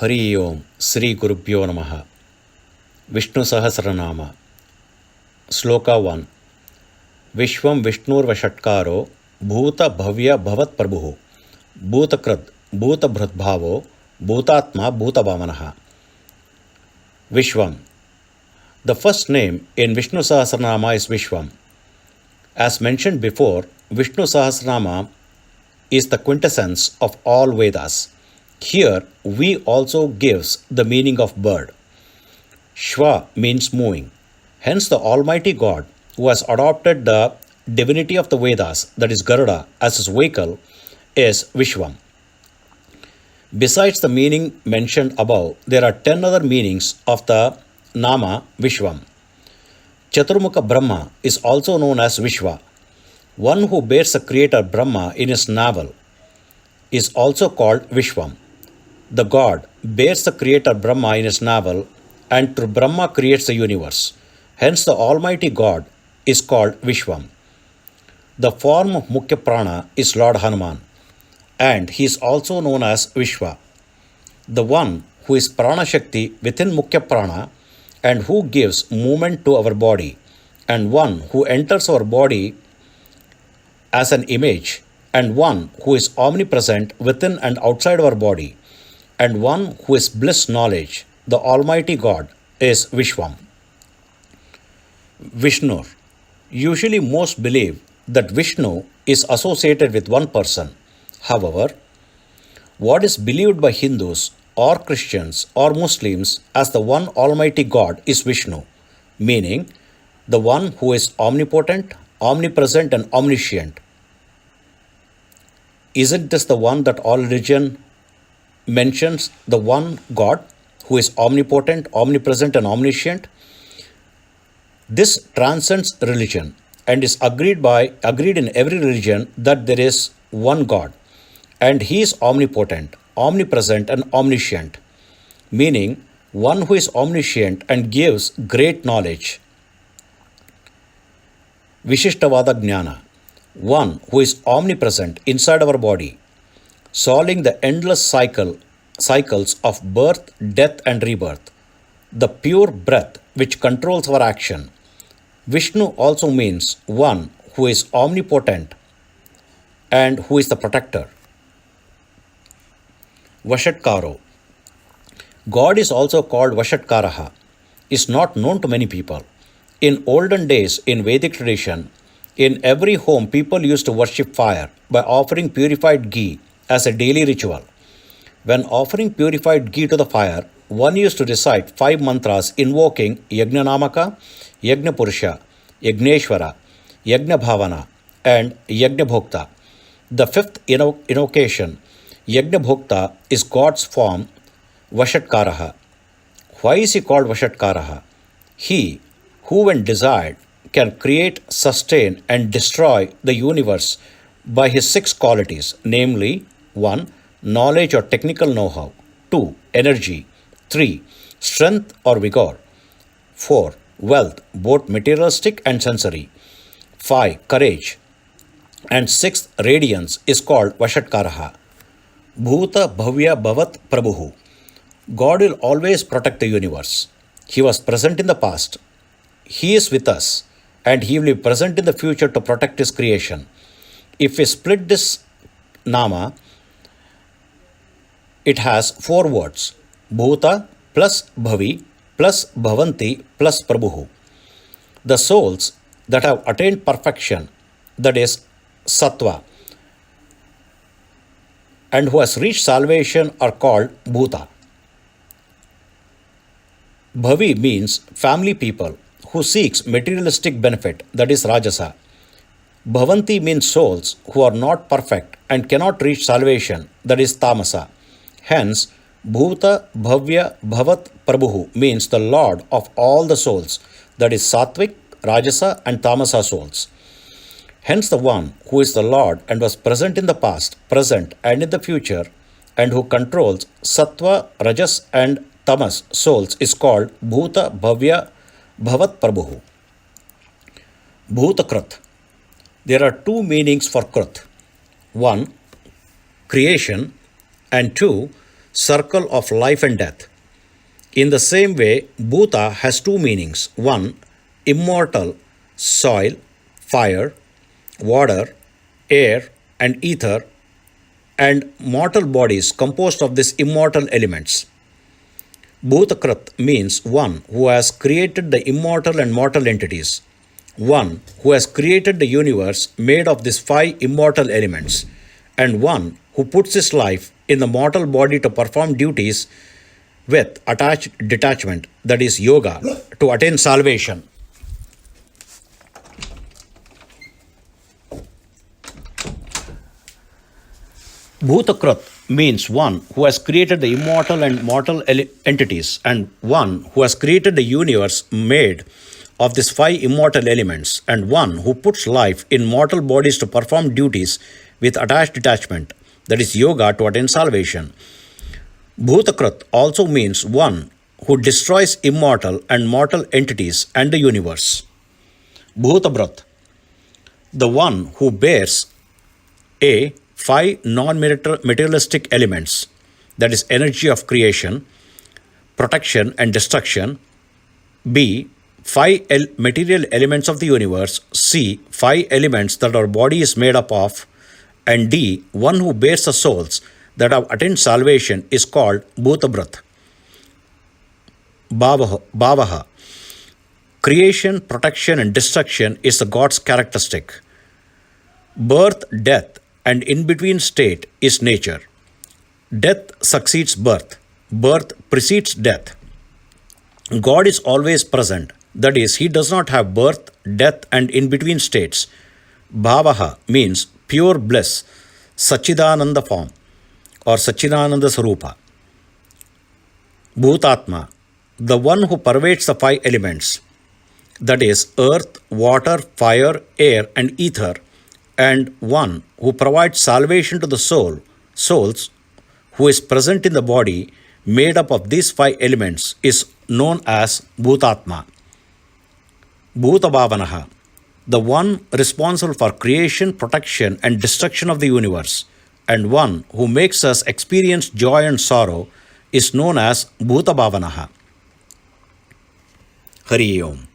हरि ओम श्री गुरुभ्यो नमः। विष्णु सहस्रनाम श्लोक 1। विश्वं विष्णुर्वषट्कारो भूत भव्य भवत् प्रभुः भूतकृत् भूतभृद्भावो भूतात्मा भूतभावनः। Vishwam. The first name in Vishnu Sahasranama is Vishwam. As mentioned before, Vishnu Sahasranama is the quintessence of all Vedas. Here, we also gives the meaning of bird. Shva means moving. Hence, the Almighty God, who has adopted the divinity of the Vedas, that is Garuda, as his vehicle, is Vishwam. Besides the meaning mentioned above, there are 10 other meanings of the Nama Vishwam. Chaturmukha Brahma is also known as Vishwa. One who bears the creator Brahma in his navel is also called Vishwam. The God bears the creator Brahma in his navel, and through Brahma creates the universe. Hence, the Almighty God is called Vishwam. The form of Mukhya Prana is Lord Hanuman, and he is also known as Vishwa. The one who is Prana Shakti within Mukhya Prana and who gives movement to our body, and one who enters our body as an image, and one who is omnipresent within and outside our body, and one who is bliss knowledge, the Almighty God, is Vishwam. Vishnu. Usually most believe that Vishnu is associated with one person. However, what is believed by Hindus or Christians or Muslims as the one Almighty God is Vishnu, meaning the one who is omnipotent, omnipresent and omniscient. Isn't this the one that all religion mentions, the one God who is omnipotent, omnipresent and omniscient? This transcends religion and is agreed in every religion that there is one God, and he is omnipotent, omnipresent and omniscient, meaning one who is omniscient and gives great knowledge. Vishishtavada Jnana. One who is omnipresent inside our body, solving the endless cycles of birth, death and rebirth, the pure breath which controls our action. Vishnu also means one who is omnipotent and who is the protector. Vashatkaro. God is also called Vashatkaraha, is not known to many people. In olden days, in Vedic tradition, in every home people used to worship fire by offering purified ghee as a daily ritual. When offering purified ghee to the fire, one used to recite 5 mantras invoking Yajnanamaka, Yajnapurusha, Yagneshwara, Yagnabhavana and Yagnabhokta. The fifth invocation, Yagnabhokta, is God's form, Vashatkaraha. Why is he called Vashatkaraha? He who, when desired, can create, sustain and destroy the universe by his 6 qualities, namely 1. Knowledge or technical know-how, 2. Energy, 3. Strength or vigor, 4. Wealth, both materialistic and sensory, 5. Courage, and 6th, radiance is called Vashatkaraha. Bhuta Bhavya Bhavat Prabhuhu. God will always protect the universe. He was present in the past. He is with us, and he will be present in the future to protect his creation. If we split this Nama, it has 4 words: Bhuta plus Bhavi plus Bhavanti plus Prabhuhu. The souls that have attained perfection, that is Sattva, and who has reached salvation are called Bhuta. Bhavi means family people who seeks materialistic benefit, that is Rajasa. Bhavanti means souls who are not perfect and cannot reach salvation, that is Tamasa. Hence, Bhuta Bhavya Bhavat Prabhuhu means the Lord of all the souls, that is Sattvic, Rajasa and Tamasa souls. Hence, the one who is the Lord and was present in the past, present and in the future, and who controls Sattva, Rajas and Tamas souls is called Bhuta Bhavya Bhavat Prabhuhu. Bhutakrit. There are 2 meanings for Krit. 1. Creation, and 2. circle of life and death. In the same way, Bhuta has two meanings. One, immortal, soil, fire, water, air, and ether, and mortal bodies composed of these immortal elements. Bhutakrit means one who has created the immortal and mortal entities, one who has created the universe made of these five immortal elements, and one who puts his life in the mortal body to perform duties with attached detachment, that is yoga, to attain salvation. Bhutakrit means one who has created the immortal and mortal entities, and one who has created the universe made of these five immortal elements, and one who puts life in mortal bodies to perform duties with attached detachment, that is yoga, to attain salvation. Bhutakrit also means one who destroys immortal and mortal entities and the universe. Bhutabhrat, the one who bears A. Five non-materialistic elements, that is energy of creation, protection and destruction. B. Five material elements of the universe. C. Five elements that our body is made up of. And D. One who bears the souls that have attained salvation is called Bhutabhrat. Bhavaha. Creation, protection and destruction is the God's characteristic. Birth, death and in-between state is nature. Death succeeds birth. Birth precedes death. God is always present. That is, He does not have birth, death and in-between states. Bhavaha means pure bliss, Sachidananda form or Sachidananda Sarupa. Bhutatma, the one who pervades the five elements, that is earth, water, fire, air and ether, and one who provides salvation to the souls who is present in the body made up of these five elements is known as Bhutatma. Bhutabhavanaha, the one responsible for creation, protection and destruction of the universe, and one who makes us experience joy and sorrow is known as Bhutabhavanaha. Hari Om.